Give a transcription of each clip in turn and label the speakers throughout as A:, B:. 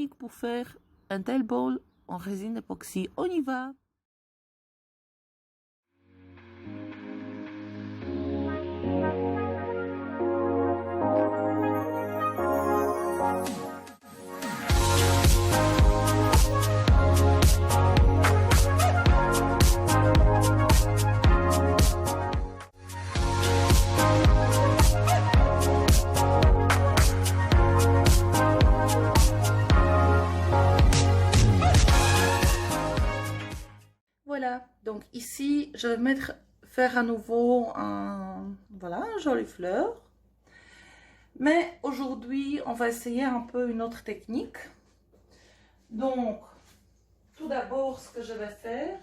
A: technique pour faire un tail ball en résine époxy. On y va! Voilà, donc ici, je vais faire à nouveau un joli fleur. Mais aujourd'hui, on va essayer un peu une autre technique. Donc, tout d'abord, ce que je vais faire,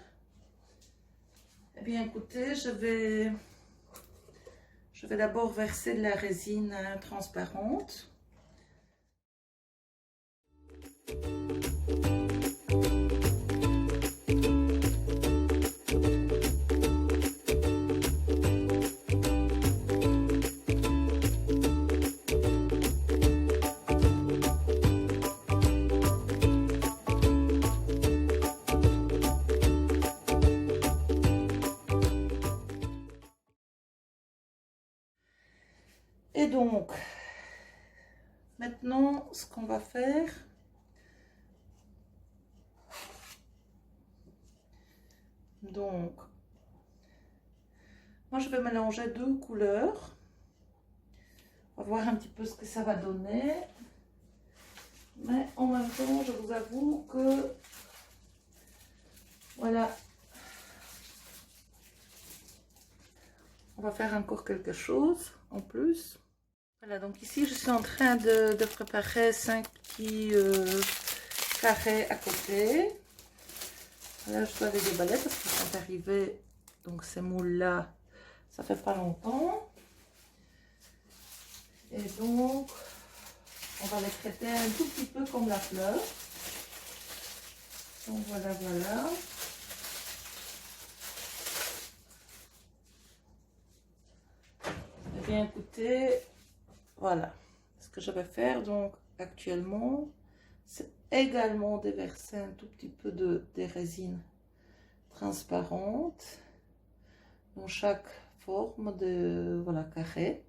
A: eh bien, écoutez, je vais d'abord verser de la résine transparente. Et donc, maintenant, ce qu'on va faire, donc, moi je vais mélanger deux couleurs. On va voir un petit peu ce que ça va donner. Mais en même temps, je vous avoue que, voilà, on va faire encore quelque chose en plus. Voilà, donc ici, je suis en train de préparer 5 petits carrés à côté. Là, je dois les déballer parce qu'ils sont arrivés, donc ces moules-là, ça fait pas longtemps. Et donc, on va les traiter un tout petit peu comme la fleur. Donc voilà, voilà. Eh bien, écoutez, voilà ce que je vais faire. Donc, actuellement, c'est également déverser un tout petit peu des résines transparentes dans chaque forme de carré.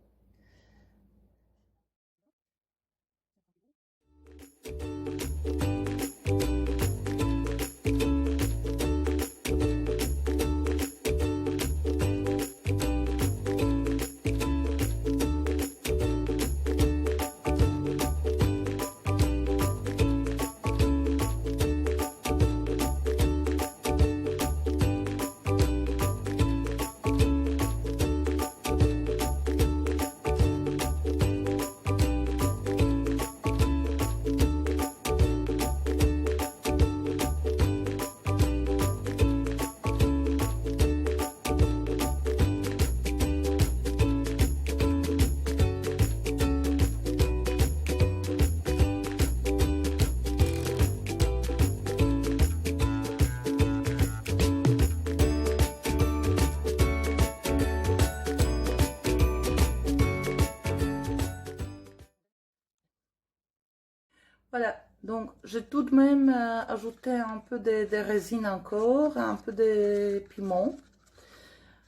A: Voilà, donc j'ai tout de même ajouté un peu de résine encore, un peu de piment.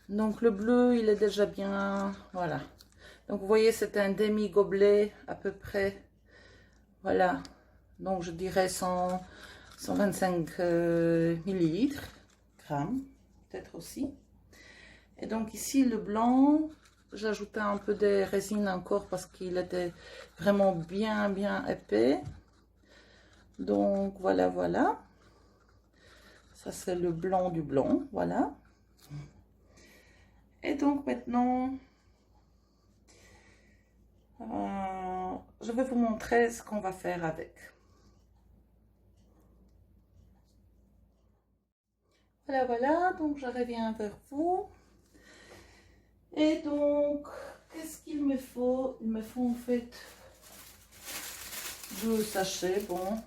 A: Donc le bleu, il est déjà bien, voilà. Donc vous voyez, c'est un demi-gobelet à peu près, voilà. Donc je dirais 125 millilitres, grammes, peut-être aussi. Et donc ici, le blanc, j'ai ajouté un peu de résine encore parce qu'il était vraiment bien épais. Donc voilà, voilà. Ça c'est le blanc du blanc, voilà. Et donc maintenant, je vais vous montrer ce qu'on va faire avec. Voilà, voilà, donc je reviens vers vous. Et donc, qu'est-ce qu'il me faut? Il me faut en fait 2 sachets, bon.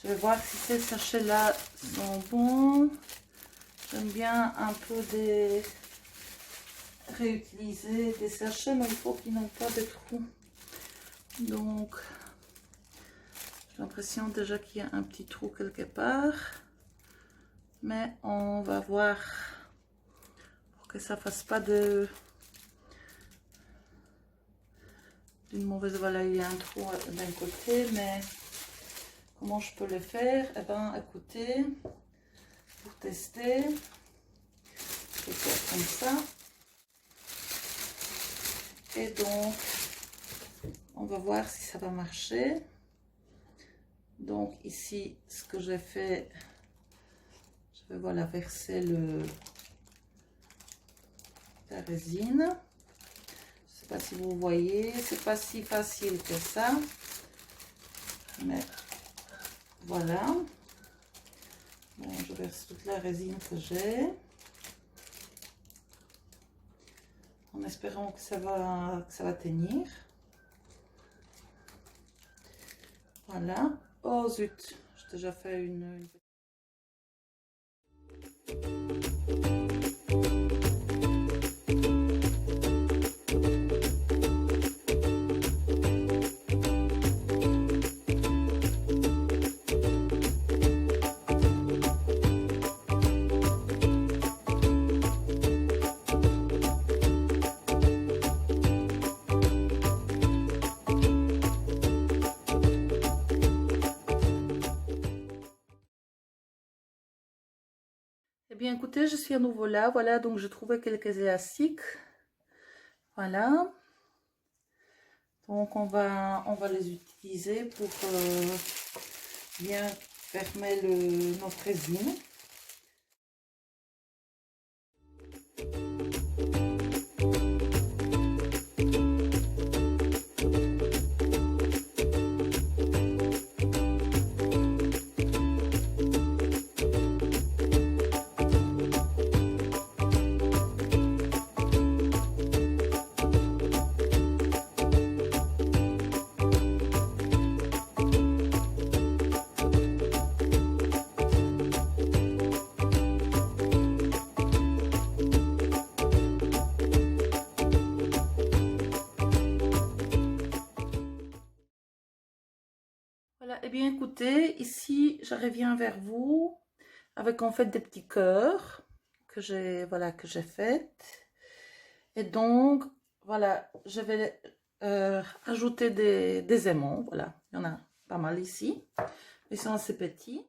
A: Je vais voir si ces sachets-là sont bons. J'aime bien un peu réutiliser des sachets, mais il faut qu'ils n'ont pas de trous. Donc, J'ai l'impression déjà qu'il y a un petit trou quelque part. Mais on va voir pour que ça fasse pas d'une mauvaise... Voilà, il y a un trou d'un côté, mais comment je peux le faire? Eh bien, écoutez, pour tester, je vais faire comme ça. Et donc, on va voir si ça va marcher. Donc ici, ce que j'ai fait, je vais voilà verser la résine. Je ne sais pas si vous voyez, c'est pas si facile que ça, mais voilà. Bon, je verse toute la résine que j'ai, en espérant que ça va tenir. Voilà. Oh zut, j'ai déjà fait une... Eh bien, écoutez, je suis à nouveau là. Voilà, donc j'ai trouvé quelques élastiques. Voilà. Donc, on va les utiliser pour bien fermer notre résine. Voilà, et bien écoutez, ici je reviens vers vous avec en fait des petits cœurs que j'ai fait. Et donc voilà, je vais ajouter des aimants. Voilà, il y en a pas mal ici. Ils sont assez petits.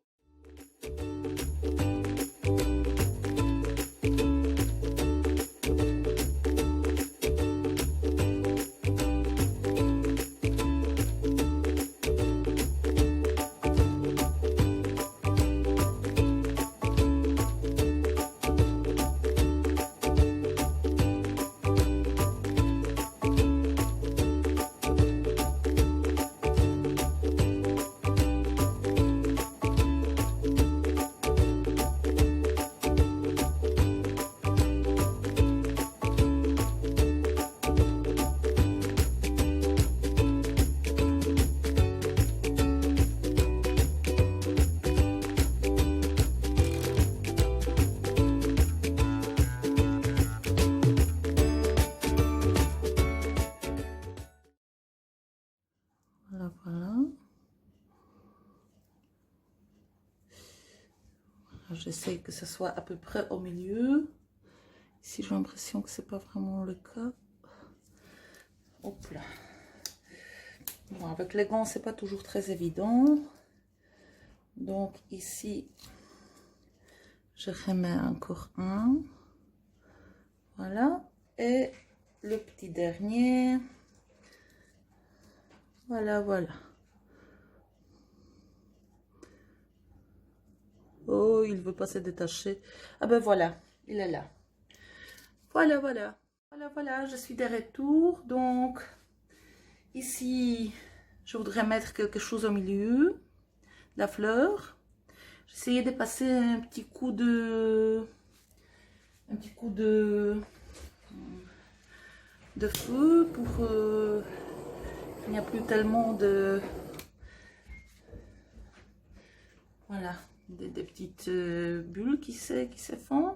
A: Voilà. J'essaie que ce soit à peu près au milieu. Ici, j'ai l'impression que c'est pas vraiment le cas. Hop là. Bon, avec les gants, c'est pas toujours très évident. Donc ici, je remets encore un. Voilà. Et le petit dernier. Voilà, voilà. Oh, il veut pas se détacher. Ah ben voilà, il est là. Voilà, voilà. Voilà, voilà, je suis de retour. Donc, ici, je voudrais mettre quelque chose au milieu. La fleur. J'essayais de passer un petit coup de feu pour qu'il n'y a plus tellement de... Voilà, des petites bulles qui se font.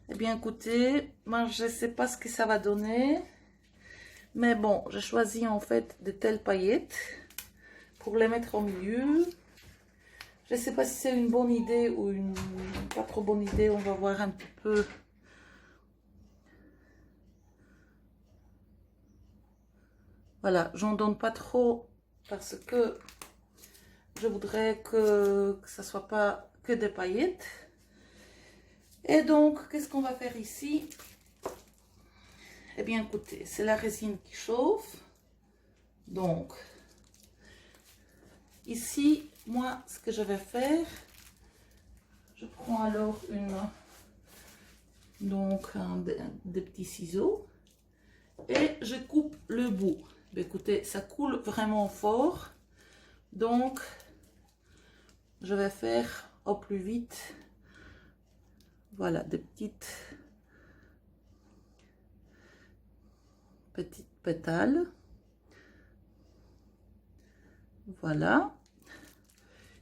A: Eh bien, écoutez, moi, je ne sais pas ce que ça va donner. Mais bon, j'ai choisi en fait de telles paillettes pour les mettre au milieu. Je ne sais pas si c'est une bonne idée ou une pas trop bonne idée. On va voir un petit peu. Voilà, j'en donne pas trop parce que je voudrais que ça soit pas que des paillettes. Et donc, qu'est-ce qu'on va faire ici? Eh bien, écoutez, c'est la résine qui chauffe. Donc, ici, moi, ce que je vais faire, je prends alors des petits ciseaux et je coupe le bout. Mais écoutez, ça coule vraiment fort. Donc, je vais faire au plus vite. Voilà, des petites pétales. Voilà.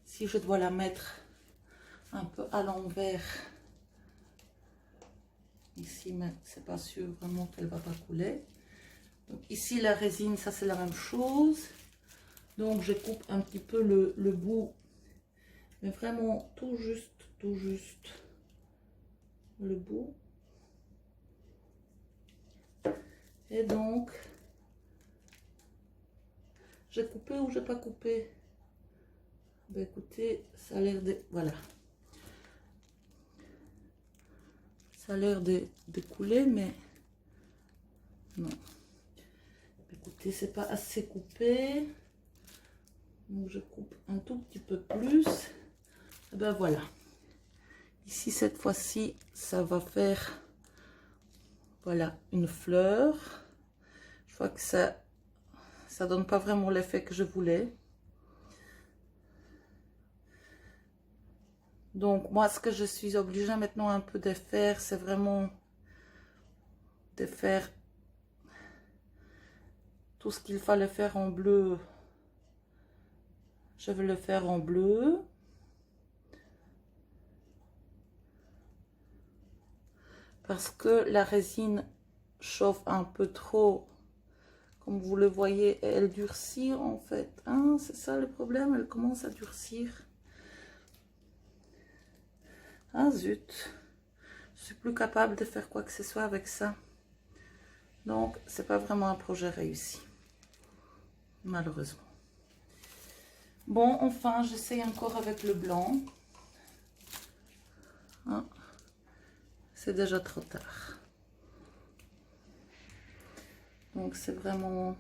A: Si je dois la mettre un peu à l'envers ici, mais c'est pas sûr vraiment qu'elle va pas couler. Donc ici la résine, ça c'est la même chose. Donc je coupe un petit peu le bout, mais vraiment tout juste le bout. Et donc j'ai coupé ou j'ai pas coupé? Ben écoutez, ça a l'air de... Voilà. Ça a l'air de couler, mais non. Écoutez, c'est pas assez coupé. Donc je coupe un tout petit peu plus. Et ben voilà. Ici, cette fois-ci, ça va faire... Voilà, une fleur. Je vois que ça donne pas vraiment l'effet que je voulais. Donc moi, ce que je suis obligée maintenant un peu de faire, c'est vraiment de faire tout ce qu'il fallait faire en bleu. Je vais le faire en bleu. Parce que la résine chauffe un peu trop. Comme vous le voyez, elle durcit en fait. Hein, c'est ça le problème, elle commence à durcir. Ah zut, je suis plus capable de faire quoi que ce soit avec ça. Donc, c'est pas vraiment un projet réussi, malheureusement. Bon, enfin, j'essaye encore avec le blanc. Ah, c'est déjà trop tard. Donc, c'est vraiment...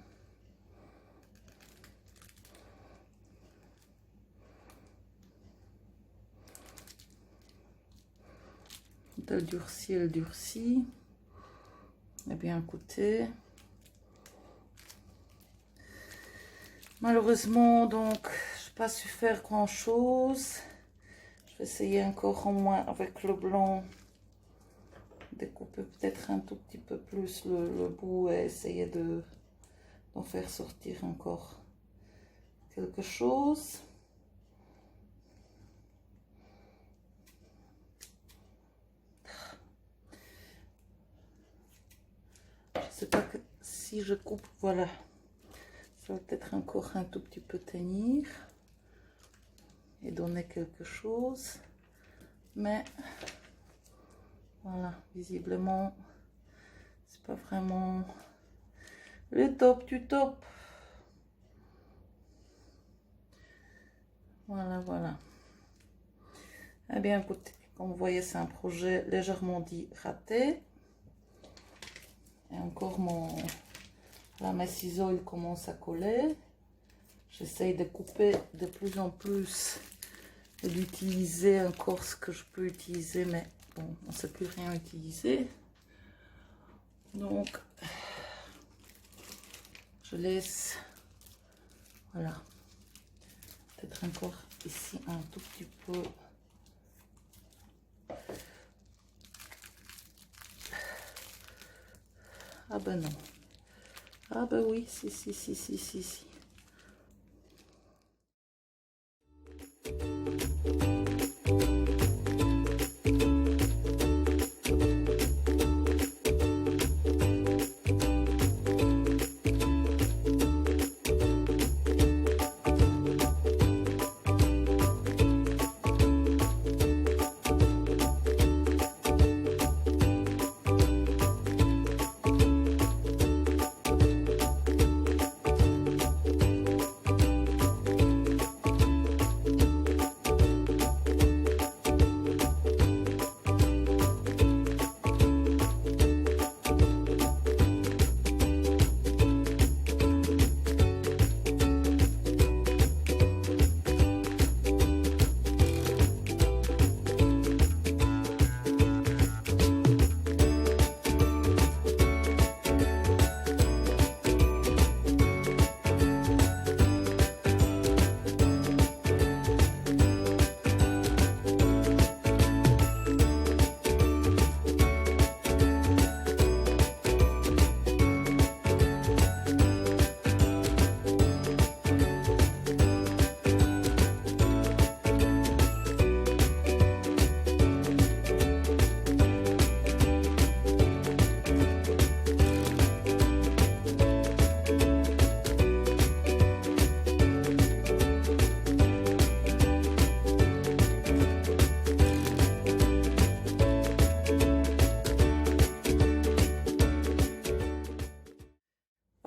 A: Elle durcit, elle durcit. Eh bien, écoutez. Malheureusement, donc, je n'ai pas su faire grand-chose. Je vais essayer encore au moins avec le blanc de couper peut-être un tout petit peu plus le bout et essayer d'en faire sortir encore quelque chose. Je sais pas que si je coupe, voilà, ça va peut-être encore un tout petit peu tenir et donner quelque chose, mais voilà, visiblement c'est pas vraiment le top du top. Voilà, voilà. Eh bien, écoutez, comme vous voyez, c'est un projet légèrement dit raté. Et encore mes ciseaux, ils commencent à coller. J'essaye de couper de plus en plus et d'utiliser encore ce que je peux utiliser, mais bon, on ne sait plus rien utiliser. Donc, je laisse, voilà, peut-être encore ici un tout petit peu. Ah ben non. Ah ben oui, si.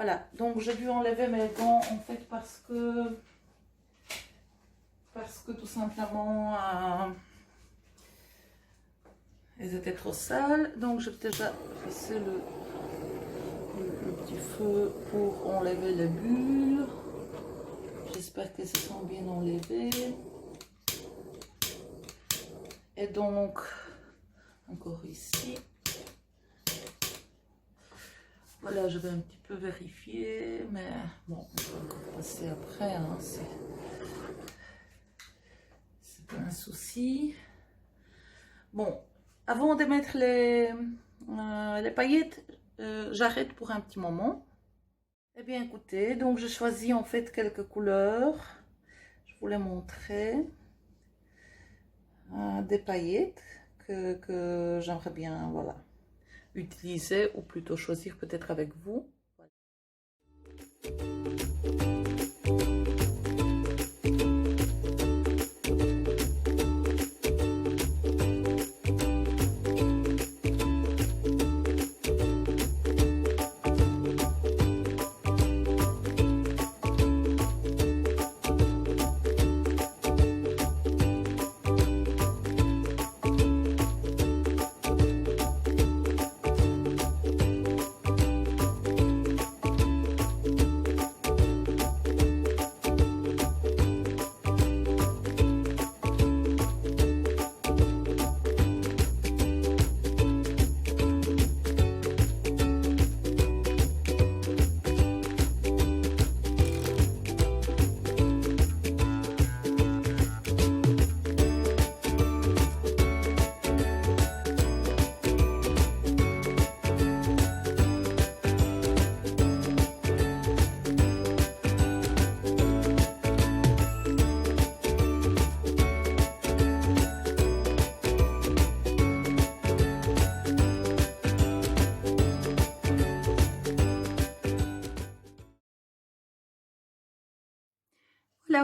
A: Voilà, donc j'ai dû enlever mes gants en fait parce que tout simplement elles étaient trop sales. Donc j'ai déjà passé le petit feu pour enlever les bulles. J'espère qu'elles se sont bien enlevées. Et donc, encore ici. Voilà, je vais un petit peu vérifier, mais bon, on va encore passer après, hein, c'est pas un souci. Bon, avant de mettre les paillettes, j'arrête pour un petit moment. Eh bien, écoutez, donc j'ai choisi en fait quelques couleurs. Je vous les montrer. Des paillettes que j'aimerais bien, voilà, utiliser ou plutôt choisir peut-être avec vous.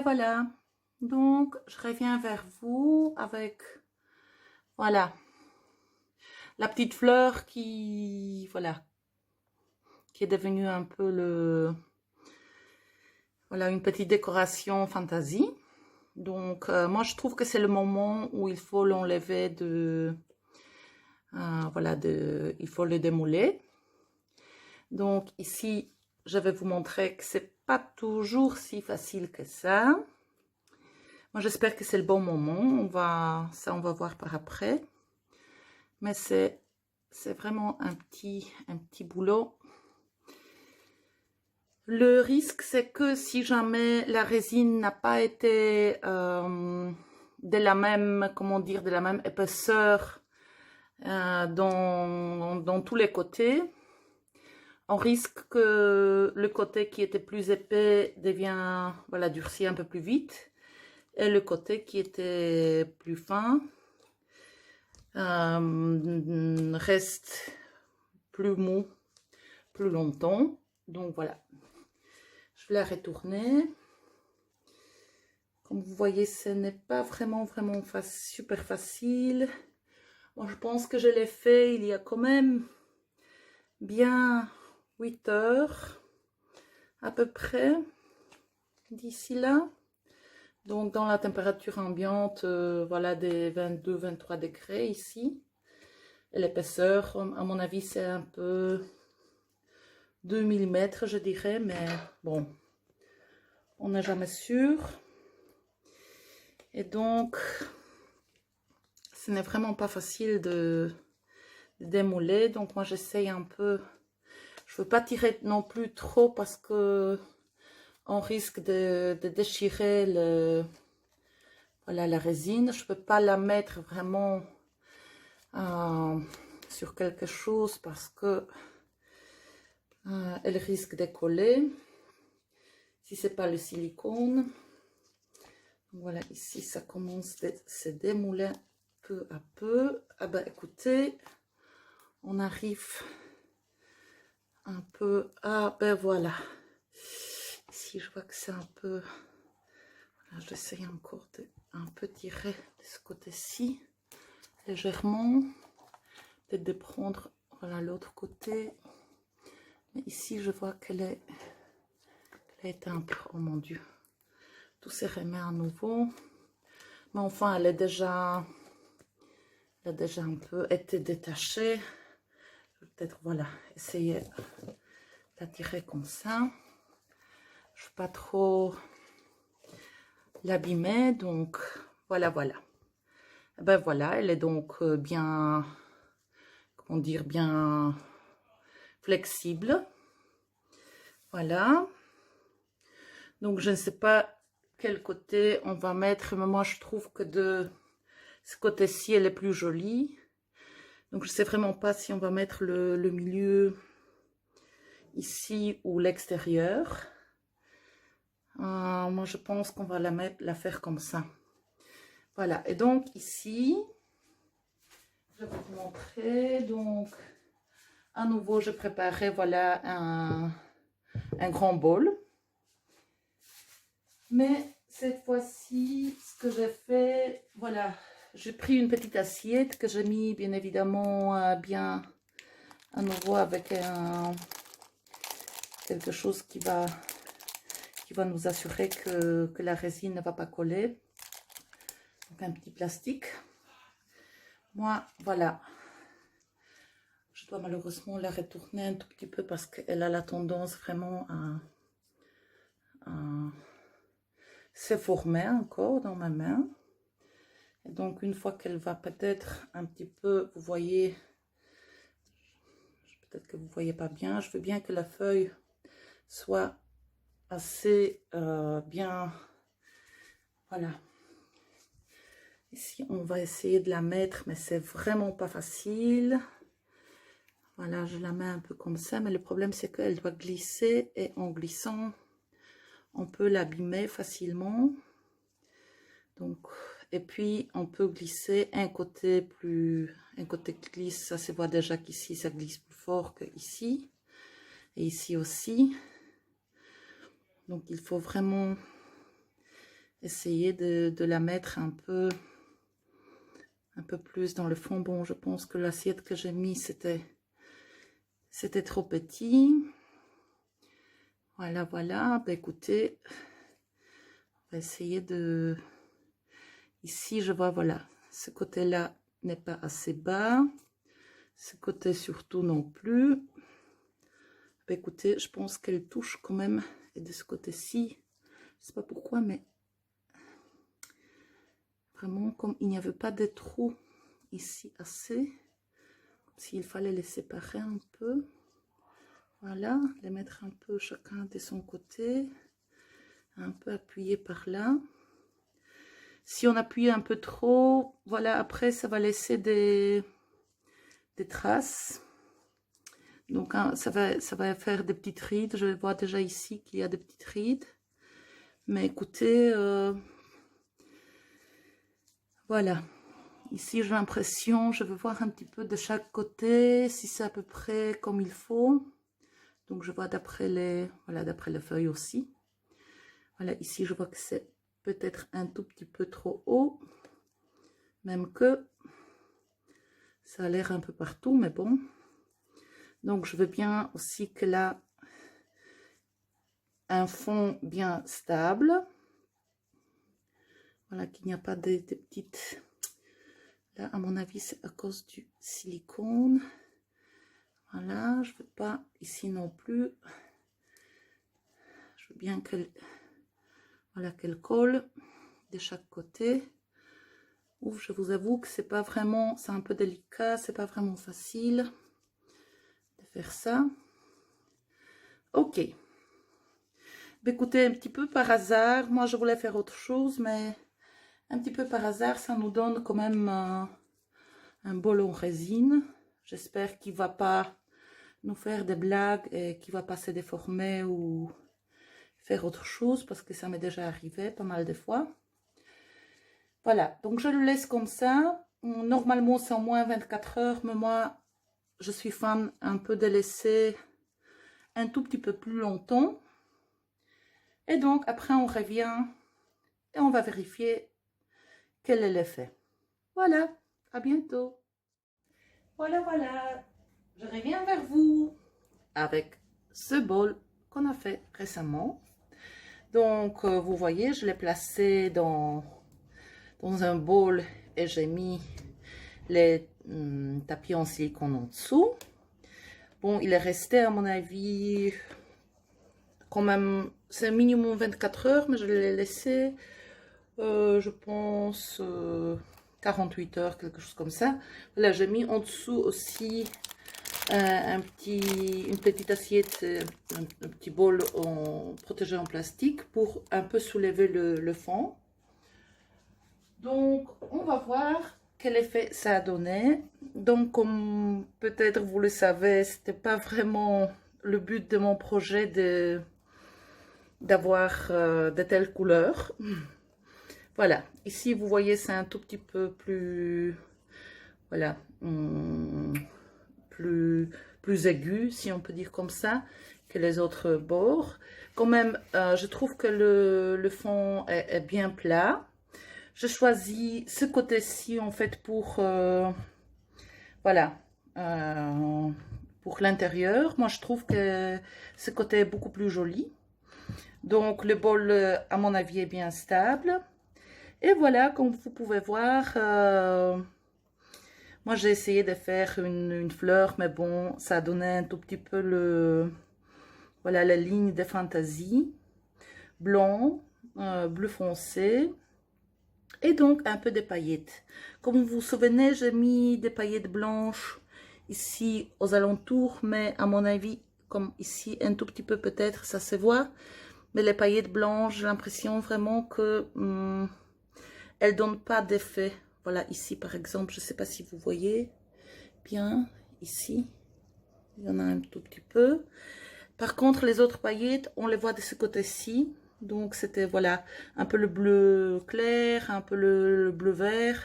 A: Voilà, donc je reviens vers vous avec, voilà, la petite fleur qui, voilà, qui est devenue un peu voilà, une petite décoration fantaisie. Donc, moi, je trouve que c'est le moment où il faut l'enlever voilà, il faut le démouler. Donc, ici, je vais vous montrer que c'est pas toujours si facile que ça. Moi, j'espère que c'est le bon moment. On va voir par après. Mais c'est vraiment un petit boulot. Le risque, c'est que si jamais la résine n'a pas été de la même, comment dire, de la même épaisseur dans tous les côtés, on risque que le côté qui était plus épais devient, voilà, durci un peu plus vite. Et le côté qui était plus fin reste plus mou plus longtemps. Donc voilà, je vais la retourner. Comme vous voyez, ce n'est pas vraiment super facile. Moi, je pense que je l'ai fait il y a quand même bien 8 heures à peu près d'ici là. Donc dans la température ambiante, voilà, des 22-23 degrés ici. Et l'épaisseur, à mon avis, c'est un peu 2 mm, je dirais, mais bon, on n'est jamais sûr. Et donc, ce n'est vraiment pas facile de démouler. Donc moi, j'essaye un peu. Je veux pas tirer non plus trop parce que on risque de déchirer voilà, la résine. Je peux pas la mettre vraiment sur quelque chose parce que elle risque de coller si c'est pas le silicone. Voilà, ici ça commence à se démouler peu à peu. Ah ben écoutez, on arrive un peu à, ben voilà, ici je vois que c'est un peu, voilà, j'essaye encore de un peu tirer de ce côté-ci légèrement, peut-être de prendre, voilà, l'autre côté Mais ici, je vois qu'elle est éteinte. Oh mon Dieu. Tout s'est remis à nouveau. Mais enfin, elle a déjà un peu été détachée. Je vais peut-être, voilà, essayer de la tirer comme ça. Je ne veux pas trop l'abîmer, donc voilà, voilà. Et ben voilà, elle est donc bien, comment dire, bien flexible. Voilà. Donc je ne sais pas quel côté on va mettre, mais moi je trouve que de ce côté-ci, elle est plus jolie. Donc je ne sais vraiment pas si on va mettre le milieu ici ou l'extérieur. Moi je pense qu'on va la faire comme ça. Voilà, et donc ici, je vais vous montrer. Donc, à nouveau, je préparais, voilà, un grand bol. Mais cette fois-ci, ce que j'ai fait, voilà, j'ai pris une petite assiette que j'ai mis, bien évidemment, bien à nouveau avec quelque chose qui va nous assurer que la résine ne va pas coller. Donc, un petit plastique. Moi, voilà. Je dois malheureusement la retourner un tout petit peu parce qu'elle a la tendance vraiment à se former encore dans ma main. Et donc une fois qu'elle va peut-être un petit peu, vous voyez, peut-être que vous ne voyez pas bien, je veux bien que la feuille soit assez bien, voilà. Ici on va essayer de la mettre, mais c'est vraiment pas facile. Voilà, je la mets un peu comme ça, mais le problème c'est qu'elle doit glisser et en glissant, on peut l'abîmer facilement. Donc, et puis on peut glisser un côté glisse, ça se voit déjà qu'ici ça glisse plus fort que ici, et ici aussi. Donc il faut vraiment essayer de la mettre un peu plus dans le fond. Bon, je pense que l'assiette que j'ai mis c'était trop petit. Voilà, voilà. Ben, écoutez, on va essayer de... Ici, je vois, voilà, ce côté-là n'est pas assez bas. Ce côté surtout non plus. Ben, écoutez, je pense qu'elle touche quand même. Et de ce côté-ci, je ne sais pas pourquoi, mais vraiment, comme il n'y avait pas de trous ici assez, comme s'il fallait les séparer un peu. Voilà, les mettre un peu chacun de son côté, un peu appuyé par là. Si on appuie un peu trop, voilà, après ça va laisser des traces. Donc hein, ça va faire des petites rides. Je vois déjà ici qu'il y a des petites rides. Mais écoutez, voilà. Ici j'ai l'impression, je vais voir un petit peu de chaque côté, si c'est à peu près comme il faut. Donc je vois d'après les feuilles aussi. Voilà, ici je vois que c'est peut-être un tout petit peu trop haut. Même que ça a l'air un peu partout, mais bon. Donc je veux bien aussi que là, un fond bien stable. Voilà, qu'il n'y a pas des petites... Là, à mon avis, c'est à cause du silicone. Voilà, je veux pas ici non plus. Je veux bien qu'elle... Voilà, qu'elle colle de chaque côté. Ouf, je vous avoue que c'est pas vraiment... C'est un peu délicat, c'est pas vraiment facile de faire ça. Ok. Écoutez, un petit peu par hasard, moi je voulais faire autre chose, mais un petit peu par hasard, ça nous donne quand même un bol en résine. J'espère qu'il ne va pas nous faire des blagues et qu'il ne va pas se déformer ou faire autre chose, parce que ça m'est déjà arrivé pas mal de fois. Voilà, donc je le laisse comme ça. Normalement, c'est en moins 24 heures, mais moi, je suis fan un peu de laisser un tout petit peu plus longtemps. Et donc, après, on revient et on va vérifier quel est l'effet. Voilà, à bientôt. Voilà, voilà, je reviens vers vous avec ce bol qu'on a fait récemment. Donc, vous voyez, je l'ai placé dans un bol et j'ai mis les tapis en silicone en dessous. Bon, il est resté à mon avis quand même, c'est minimum 24 heures, mais je l'ai laissé, je pense, 48 heures, quelque chose comme ça. Là, j'ai mis en dessous aussi une petite assiette, un petit bol protégé en plastique pour un peu soulever le fond. Donc, on va voir quel effet ça a donné. Donc, comme peut-être vous le savez, c'était pas vraiment le but de mon projet d'avoir de telles couleurs. Voilà, ici vous voyez c'est un tout petit peu plus, voilà, plus aigu, si on peut dire comme ça, que les autres bords. Quand même, je trouve que le fond est bien plat. Je choisis ce côté-ci en fait pour, voilà, pour l'intérieur. Moi je trouve que ce côté est beaucoup plus joli. Donc le bol, à mon avis, est bien stable. Et voilà, comme vous pouvez voir, moi j'ai essayé de faire une fleur, mais bon, ça a donné un tout petit peu voilà, la ligne de fantaisie. Blanc, bleu foncé. Et donc un peu de paillettes. Comme vous vous souvenez, j'ai mis des paillettes blanches ici aux alentours, mais à mon avis, comme ici un tout petit peu peut-être, ça se voit. Mais les paillettes blanches, j'ai l'impression vraiment que elles donnent pas d'effet. Voilà, ici par exemple, je ne sais pas si vous voyez bien, ici, il y en a un tout petit peu. Par contre, les autres paillettes, on les voit de ce côté-ci. Donc c'était, voilà, un peu le bleu clair, un peu le bleu vert.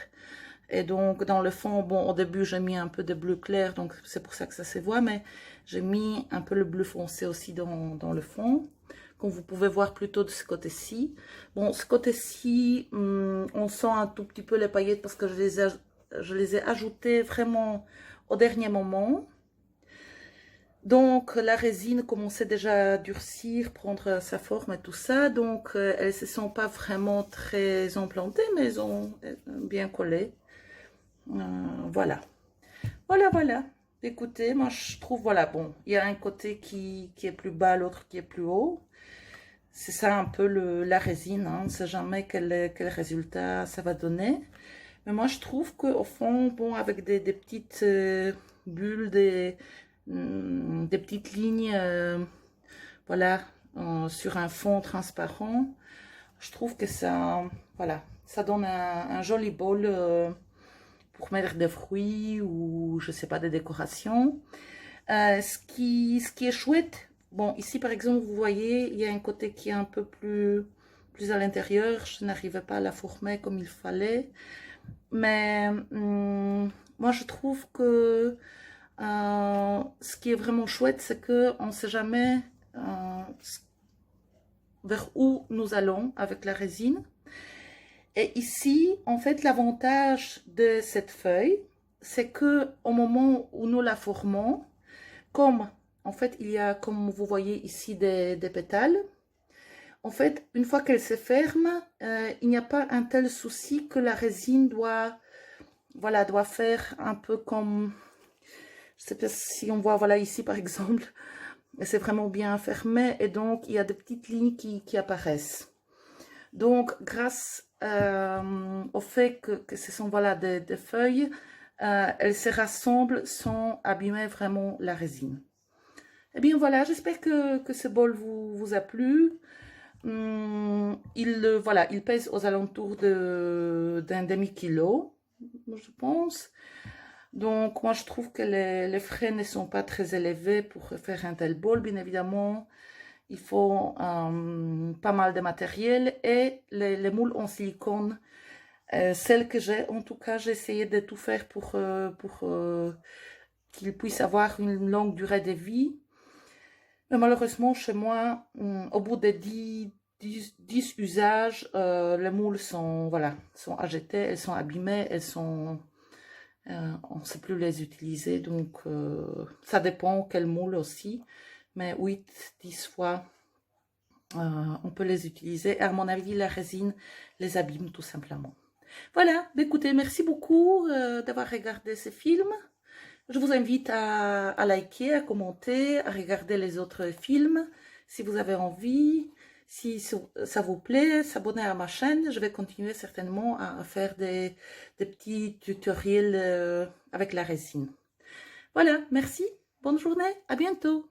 A: Et donc dans le fond, bon, au début j'ai mis un peu de bleu clair, donc c'est pour ça que ça se voit, mais j'ai mis un peu le bleu foncé aussi dans le fond, comme vous pouvez voir plutôt de ce côté-ci. Bon, ce côté-ci, on sent un tout petit peu les paillettes parce que je les ai ajoutées vraiment au dernier moment. Donc la résine commençait déjà à durcir, prendre sa forme et tout ça, donc elles ne se sont pas vraiment très implantées, mais elles ont bien collé. Voilà. Voilà. Écoutez, moi je trouve, voilà, bon, il y a un côté qui est plus bas, l'autre qui est plus haut. C'est ça un peu la résine, hein. On ne sait jamais quel résultat ça va donner. Mais moi je trouve qu'au fond, bon, avec des petites bulles, des petites lignes, voilà, sur un fond transparent, je trouve que ça, voilà, ça donne un joli bol pour mettre des fruits ou je sais pas, des décorations. Ce qui est chouette, bon, ici par exemple, vous voyez, il y a un côté qui est un peu plus à l'intérieur. Je n'arrivais pas à la former comme il fallait. Mais moi, je trouve que ce qui est vraiment chouette, c'est qu'on ne sait jamais vers où nous allons avec la résine. Et ici, en fait, l'avantage de cette feuille, c'est que au moment où nous la formons, comme en fait, il y a, comme vous voyez ici, des pétales, en fait, une fois qu'elle se ferme, il n'y a pas un tel souci que la résine doit, voilà, doit faire un peu comme, je sais pas si on voit, voilà, ici par exemple, c'est vraiment bien fermé et donc il y a des petites lignes qui apparaissent. Donc, grâce au fait que ce sont, voilà, des feuilles, elles se rassemblent sans abîmer vraiment la résine. Eh bien voilà, j'espère que ce bol vous a plu. Voilà, il pèse aux alentours d'un demi-kilo, je pense. Donc moi je trouve que les frais ne sont pas très élevés pour faire un tel bol. Bien évidemment, il faut pas mal de matériel et les moules en silicone. Celles que j'ai, en tout cas, j'ai essayé de tout faire pour qu'ils puissent avoir une longue durée de vie. Mais malheureusement, chez moi, au bout de 10 usages, les moules sont, voilà, sont à jeter, elles sont abîmées, on ne sait plus les utiliser. Donc, ça dépend quel moule aussi. mais 8-10 fois, on peut les utiliser. Et à mon avis, la résine les abîme tout simplement. Voilà, écoutez, merci beaucoup d'avoir regardé ce film. Je vous invite à liker, à commenter, à regarder les autres films si vous avez envie. Si ça vous plaît, s'abonner à ma chaîne. Je vais continuer certainement à faire des petits tutoriels avec la résine. Voilà, merci, bonne journée, à bientôt.